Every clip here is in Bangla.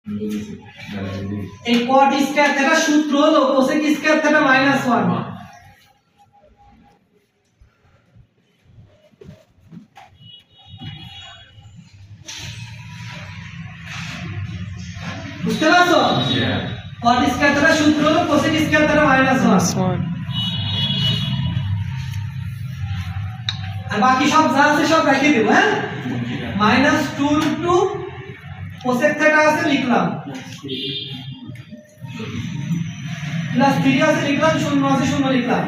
এই cot স্কয়ার থিটা সূত্র হলো cosec স্কয়ার থিটা -1। বুঝতে পারছো? cot স্কয়ার থিটা সূত্র হলো cosec স্কয়ার থিটা -1। আর বাকি সব যা আছে সব রেখে দেব। হ্যাঁ, -2√2 cosec থিটা আছে লিখলাম, +3 আছে লিখলাম, 0 আছে 0 লিখলাম।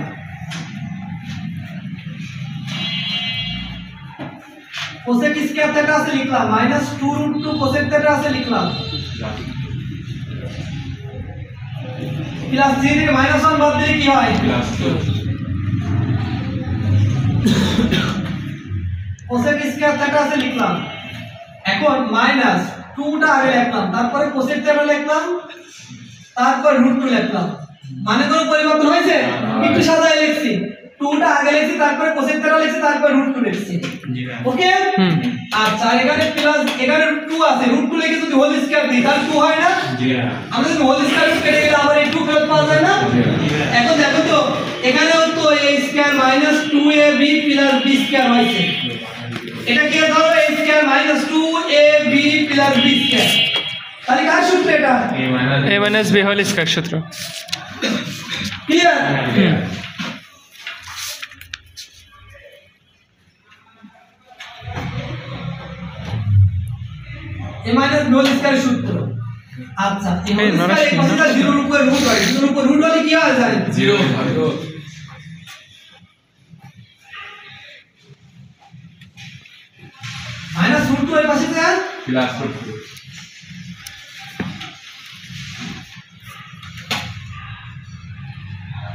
cosec স্কয়ার থিটা আছে লিখলাম, -2√2 cosec থিটা আছে লিখলাম, +3 থেকে -1 বাদ দিলে কি হয়? cosec স্কয়ার থিটা আছে লিখলাম। এখন -2টা আগে লিখলাম, তারপরে cosec থিটা লিখলাম, তারপর √2 লিখলাম। মানে কোনো পরিবর্তন হয়েছে? একটু সাজায় লিখছি, 2টা আগে লিখছি, তারপরে cosec থিটা লিখছি, তারপর √2 লিখছি। ওকে, আচ্ছা এখানে প্লাস, এখানে 2 আছে, √2 লিখে যদি হোল স্কয়ার দিই তাহলে 2 হয় না? জি হ্যাঁ। আমরা যদি হোল স্কয়ার কেটে গেলে আবার এই 2 ফেরত পাওয়া যায় না? এখন দেখো তো এখানেও তো a square -2ab + b square হয়েছে। এটা কি ধরো a square -2ab + b square, তাহলে কার সূত্র এটা? a - b হোল স্কয়ার সূত্র। Clear? a - b whole square সূত্র। আচ্ছা এই হোল স্কয়ার এই পাশে 0 এর উপর রুট হয়, 0 এর উপর রুট হলে কি হয় জানেন? 0 হয়। -√2 এর পাশে যায় +√2।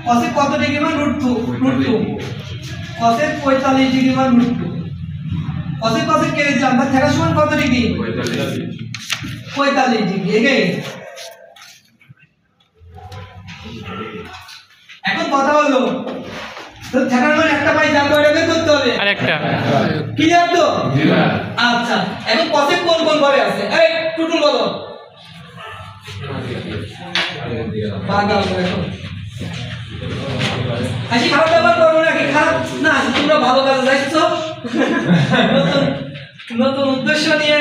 cosec কত ডিগ্রি মান √2? cosec 45 ডিগ্রি মান √2। cosec cosec কেটে দিলাম, তাহলে থিটা সমান কত ডিগ্রি? 45 ডিগ্রি। এখন কথা হলো তো থিটার মান একটা পাই, যা করে বের করতে হবে আরেকটা। ক্লিয়ার তো? জি স্যার। আচ্ছা এখন cosec কোন কোন ঘরে আছে? এই টুটুল বলো। বাগাল দেখো। আজকে খারাপ ব্যাপার করবো না, কি খারাপ না, তোমরা ভালো কাজে যাচ্ছো, নতুন উদ্দেশ্য নিয়ে,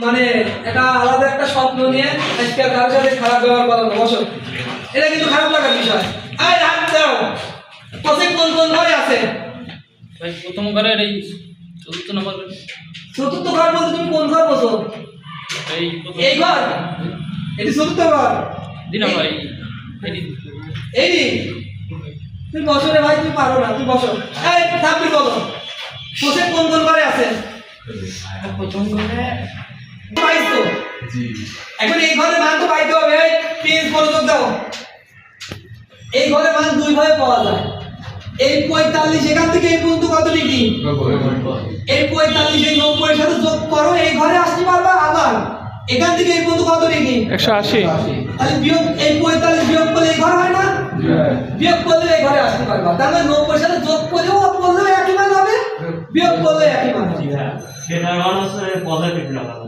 মানে এটা আলাদা একটা স্বপ্ন নিয়ে আজকে কারোর সাথে খারাপ ব্যবহার করো না, বসো। এটা কিন্তু খারাপ লাগার বিষয়। এই হাত দাও। cosec কোন কোন ঘরে আছে? ভাই প্রথম ঘরের এই চতুর্থ নম্বর ঘর। চতুর্থ ঘর বলতে তুমি কোন ঘর বসো? এই ঘর, এটি চতুর্থ ঘর। দিনা ভাই এই তুমি বসো রে ভাই, তুমি পারো না, তুমি বসো। এই থাকবি বলো, cosec কোন কোন ঘরে আছে? প্রথম ঘরে পাইছো? জি। এখন এই ঘরের মান তো পাইতে হবে, প্লিজ মনোযোগ দাও। এই ঘরের মান দুই ভাবে পাওয়া যায়। এই 45 এখান থেকে এই পর্যন্ত কত ডিগ্রি? 90। এই 45 এই 90 এর সাথে যোগ করো, এই ঘরে আসতে পারবা। আবার এখান থেকে এই পর্যন্ত কত ডিগ্রি? 180। তাহলে বিয়োগ, এই 45 বিয়োগ করলে এই ঘর হয় না? বিয়োগ করলে এই ঘরে আসতে পারবা। তার মানে 90 এর সাথে যোগ করলেও একই মান হবে, বিয়োগ করলে একই মান হবে। সেটার মান হচ্ছে পজিটিভ লাগাবে।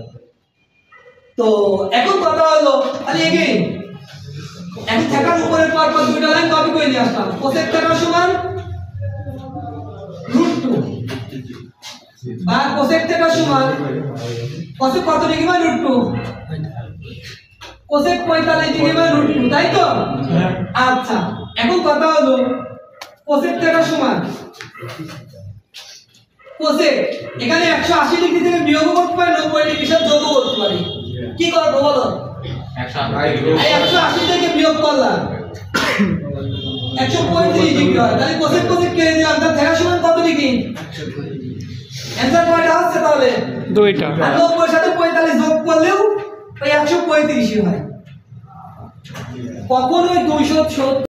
তো এখন কথা হলো তাহলে এগেইন এখন থাকার উপরে পর পর দুটো লাইন কপি করে নিয়ে আসলাম। cosec থিটা সমান √2 বা cosec থিটা সমান cosec কত ডিগ্রি মান √2, cosec 45 ডিগ্রি মান √2, তাই তো? আচ্ছা এখন কথা হলো cosec থিটা সমান cosec, এখানে 180 ডিগ্রি থেকে বিয়োগ করতে পারি, 90 ডিগ্রি সাথে যোগ করতে পারি। কি করব বলো? 180 থেকে বিয়োগ করলাম 135 ডিগ্রি হয়, তাহলে cosec cosec কেটে দিলাম, তাহলে থিটা সমান কত ডিগ্রি? অ্যানসার কয়টা হচ্ছে তাহলে? দুইটা। আর 90 এর সাথে 45 যোগ করলেও ওই 135 হয়। কখনোই 270